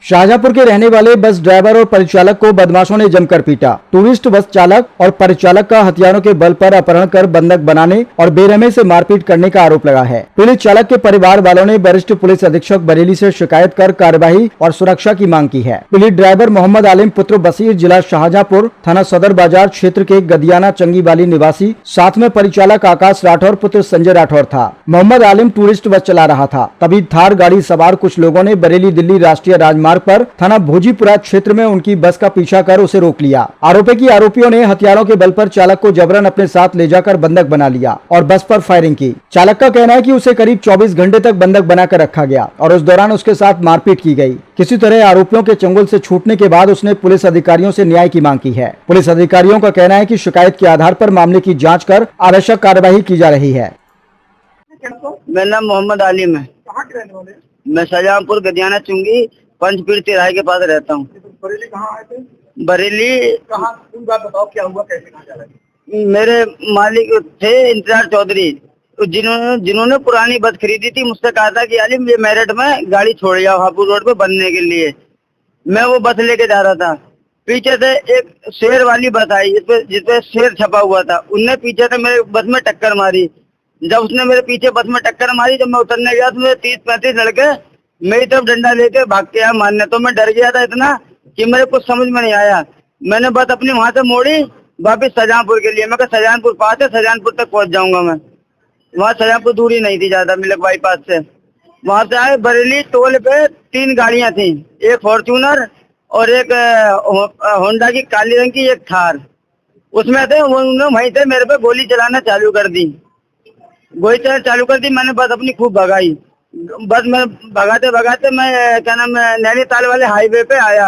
शाहजहांपुर के रहने वाले बस ड्राइवर और परिचालक को बदमाशों ने जमकर पीटा। टूरिस्ट बस चालक और परिचालक का हथियारों के बल पर अपहरण कर बंधक बनाने और बेरहमी से मारपीट करने का आरोप लगा है। पीड़ित चालक के परिवार वालों ने वरिष्ठ पुलिस अधीक्षक बरेली से शिकायत कर कार्यवाही और सुरक्षा की मांग की है। पीड़ित ड्राइवर मोहम्मद आलिम पुत्र बशीर, जिला शाहजहांपुर, थाना सदर बाजार क्षेत्र के गदियाना चंगी वाली निवासी, साथ में परिचालक आकाश राठौर पुत्र संजय राठौर था। मोहम्मद आलिम टूरिस्ट बस चला रहा था, तभी थार गाड़ी सवार कुछ लोगों ने बरेली दिल्ली राष्ट्रीय राजमार्ग पर थाना भोजीपुरा क्षेत्र में उनकी बस का पीछा कर उसे रोक लिया। आरोपियों ने हथियारों के बल पर चालक को जबरन अपने साथ ले जाकर बंधक बना लिया और बस पर फायरिंग की। चालक का कहना है कि उसे करीब 24 घंटे तक बंधक बनाकर रखा गया और उस दौरान उसके साथ मारपीट की गई। किसी तरह आरोपियों के चंगुल से छूटने के बाद उसने पुलिस अधिकारियों से न्याय की मांग की है। पुलिस अधिकारियों का कहना है कि शिकायत के आधार पर मामले की जाँच कर आवश्यक कार्यवाही की जा रही है। मेरा नाम मोहम्मद आलिम है। कहाँ के रहने वाले? मैं शाहजहांपुर गदियाना चुंगी पंचपीर तिराहे के पास रहता हूँ। बरेली कहाँ आए थे? बरेली कहाँ? पूरी बात बताओ, क्या हुआ, कैसे, कहाँ जा रहे थे? मेरे मालिक थे इंतजार चौधरी, जिन्होंने पुरानी बस खरीदी थी। मुझसे कहा था कि आलिम ये मेरठ में गाड़ी छोड़ जाओ हापुड़ रोड पे बनने के लिए। मैं वो बस लेके जा रहा था, पीछे से एक शेर वाली बस आई जिसपे शेर छपा हुआ था। उनने पीछे से मेरे बस में टक्कर मारी। जब उसने मेरे पीछे बस में टक्कर मारी, जब मैं उतरने गया तो मेरे 30-35 लड़के मेरी तरफ डंडा लेके भाग के आया मारने। तो मैं डर गया था इतना कि मेरे कुछ समझ में नहीं आया। मैंने बस अपनी वहां से मोड़ी वापिस शाहजहांपुर के लिए। मैं कहा शाहजहांपुर पास है, शाहजहांपुर तक पहुंच जाऊंगा मैं। वहाँ शाहजहांपुर दूरी नहीं थी ज्यादा, मिलक बाईपास से। वहां से आए बरेली टोल पे 3 गाड़ियां थी, एक फॉर्च्यूनर और एक होंडा की काली रंग की, एक थार उसमें थे। उन्होंने वहीं से मेरे पे गोली चलाना चालू कर दी। मैंने बस अपनी खूब भगाई। बस में भगाते भगाते मैं क्या नाम नैनीताल वाले हाईवे पे आया।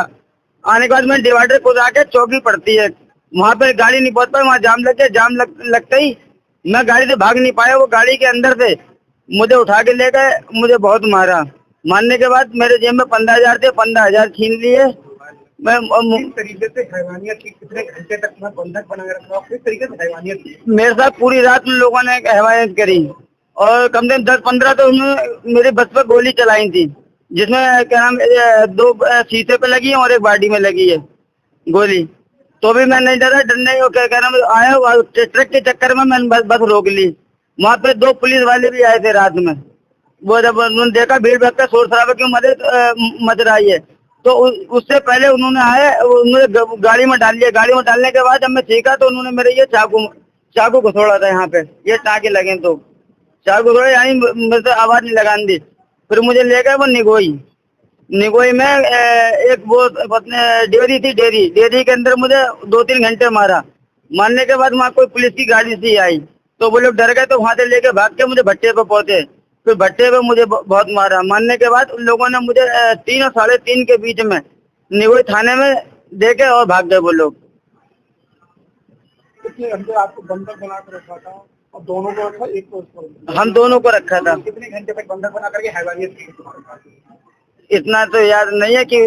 आने के बाद मैं डिवाइडर को जाके चौकी पड़ती है, वहां पे गाड़ी नहीं पहुंच पाई। वहां जाम लग गया। लगते ही मैं गाड़ी से भाग नहीं पाया। वो गाड़ी के अंदर से मुझे उठा के ले गए, मुझे बहुत मारा। मारने के बाद मेरे जेब में 15,000 थे, 15,000 छीन लिए। मैं किस तरीके से हैवानियत की? कितने घंटे तक मैं बंधक बना के रखा? किस तरीके से हैवानियत की? मेरे साथ पूरी रात लोगों ने हैवानियत करी और कम से कम 10-15 तो उन्होंने मेरी बस पर गोली चलाई थी, जिसमें क्या नाम 2 शीशे पे लगी है और एक बाडी में लगी है गोली। तो भी मैं नहीं डरा, डरने क्या नाम आया। ट्रक के चक्कर में मैंने बस रोक ली। वहाँ पे 2 पुलिस वाले भी आए थे रात में। वो जब उन्होंने देखा भीड़ भड़का शोर शराबा क्यों मच रहा है, तो उससे पहले उन्होंने गाड़ी में डाल लिया। गाड़ी में डालने के बाद जब मैं सीखा तो उन्होंने मेरे ये चाकू घुसोड़ा था यहाँ पे, ये टाँके लगे तो चाकू घुसोड़ा, यानी मेरे से आवाज नहीं लगाने दी। फिर मुझे ले गए वो निगोई में एक वो डेयरी थी, डेयरी के अंदर मुझे 2-3 घंटे मारा। मारने के बाद वहाँ कोई पुलिस की गाड़ी सी आई तो वो लोग डर गए, तो वहां से लेके भाग के मुझे भट्टे पे पहुंचे। फिर भट्टे पे मुझे बहुत मारा। मारने के बाद उन लोगों ने मुझे 3 और 3:30 के बीच में निगोई थाने में देके और भाग गए वो लोग। कितने घंटे आपको बंधक बना कर रखा था? और दोनों को रखा, एक को? हम दोनों को रखा था। कितने घंटे तक बंधक बना करके हैवानियत की तुम्हारे साथ? इतना तो याद नहीं है कि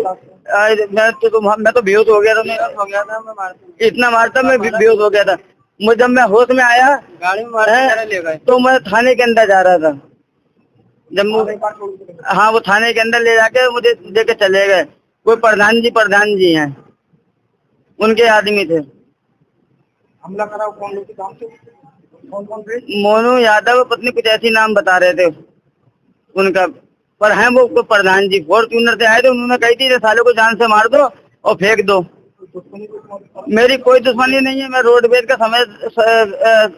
मैं तो बेहोश हो गया था। इतना मारता मैं बेहोश हो गया था। मुझे जब मैं होश में आया गाड़ी में ले गए तो मैं थाने के अंदर जा रहा था। जब हाँ, वो थाने के अंदर ले जाके मुझे लेके चले गए। कोई प्रधान जी हैं, उनके आदमी थे। हमला करा कौन लोग? काम से कौन थे? मोनू यादव पत्नी कुछ ऐसी नाम बता रहे थे उनका, पर हैं वो प्रधान जी। फॉर्च्यूनर से आए थे, उन्होंने कही थी साले को जान से मार दो और फेंक दो। मेरी कोई दुश्मनी नहीं है। मैं रोडवेज का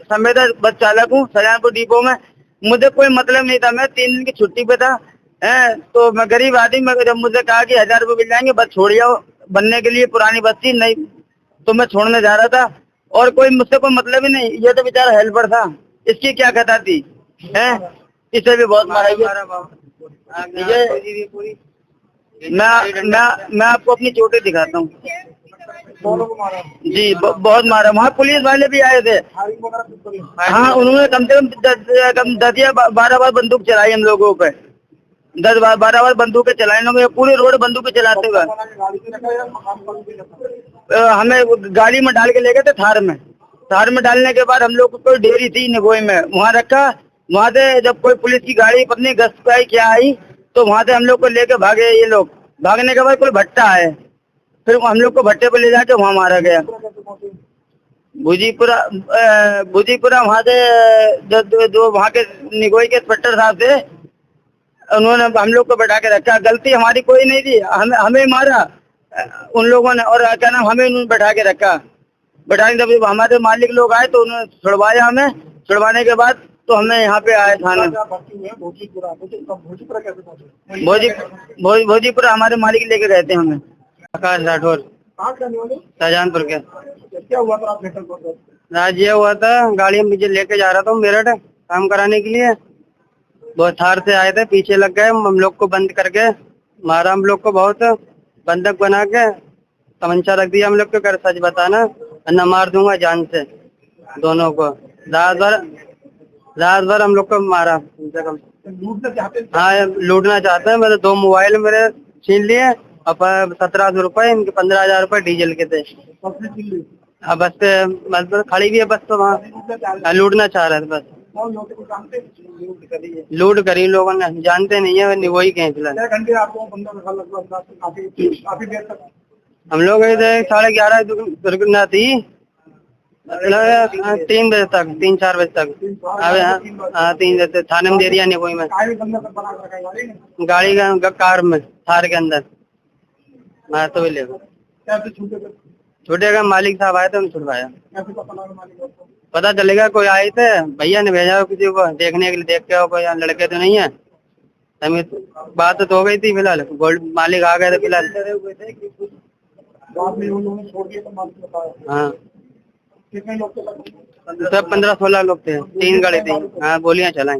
समेत बस चालक हूँ शाहजहांपुर डिपो में। मुझे कोई मतलब नहीं था। मैं 3 दिन की छुट्टी पे था, तो मैं गरीब आदमी। जब मुझे कहा कि 1000 रुपये मिल जाएंगे, बस छोड़ जाओ बनने के लिए, पुरानी बस थी नहीं, तो मैं छोड़ने जा रहा था। और कोई मुझसे कोई मतलब ही नहीं। ये तो बेचारा हेल्पर था, इसकी क्या कथा थी, इसे भी बहुत मारा। मैं आपको अपनी चोटें दिखाता हूँ। दोनों को मारा जी, बहुत मारा। वहाँ पुलिस वाले भी आए थे। हाँ, उन्होंने कम से कम 10 या 12 बार बंदूक चलाई हम लोगों पे। 10-12 बार बंदूकें चलाई लोग, पूरे रोड बंदूकें चलाते हुए। हमें गाड़ी में डाल के ले गए थे थार में डालने के बाद हम लोग को कोई डेयरी थी निगोई में, वहाँ रखा। वहाँ से जब कोई पुलिस की गाड़ी पत्नी गश्त पे आई क्या आई, तो वहाँ से हम लोग को लेके भागे ये लोग। भागने के बाद कोई भट्टा है, फिर हम लोग को भट्टे पे ले जाके वहाँ मारा गया। भुजीपुरा वहाँ से जो वहाँ के निगोई के इंस्पेक्टर साहब थे, उन्होंने हम लोग को बैठा के रखा। गलती हमारी कोई नहीं थी, हमें मारा उन लोगों ने, और क्या नाम, हमें उन्होंने बैठा के रखा। बैठाने जब हमारे मालिक लोग आए तो उन्होंने छुड़वाया हमें। छुड़वाने के बाद तो हमने यहाँ पे आए थाने। भोजीपुरा कैसे पहुंचे? भोजीपुरा हमारे मालिक लेके गए थे हमें। आकाश राठौर, कहाँ के रहने वाले? शाहजहानपुर के। क्या हुआ था आप लेटर पर? आज ये हुआ था, गाड़ी में मुझे लेके जा रहा था मेरठ काम कराने के लिए। वो थार से आए थे, पीछे लग गए, हम लोग को बंद करके मारा। हम लोग को बहुत बंधक बना के तमंचा रख दिया हम लोग को, कर सच बताना वरना मार दूंगा जान से। दोनों को रात भर हम लोग को मारा। लूटना चाहते थे? हाँ, लूटना चाहते हैं। मेरे 2 मोबाइल मेरे छीन लिए और 1700 रुपए, इनके 15,000 रुपए डीजल के थे। अब बस पे मतलब खड़ी भी है बस, तो वहाँ लूटना चाह रहे थे बस। लूट करी लोगों ने, जानते नहीं है, वही कहीं फिलहाल। हम लोग 11:30 दुर्घटना थी, 3 बजे तक, 3-4 बजे तक। हाँ 3 बजे तक थाने में दे दिया निगोई में, गाड़ी का कार में, थार के अंदर। मैं तो ले छूटेगा, मालिक साहब आए थे, उन्हें छुड़वाया। पता चलेगा, कोई आए थे, भैया ने भेजा किसी को देखने के लिए, देख के कोई लड़के तो नहीं है। हमें बात तो हो गई थी फिलहाल, गोल्ड मालिक आ गए थे फिलहाल। हाँ, कितने लोग थे? सब 15-16 लोग थे, 3 गाड़ी थी। हाँ, गोलियां चलाई।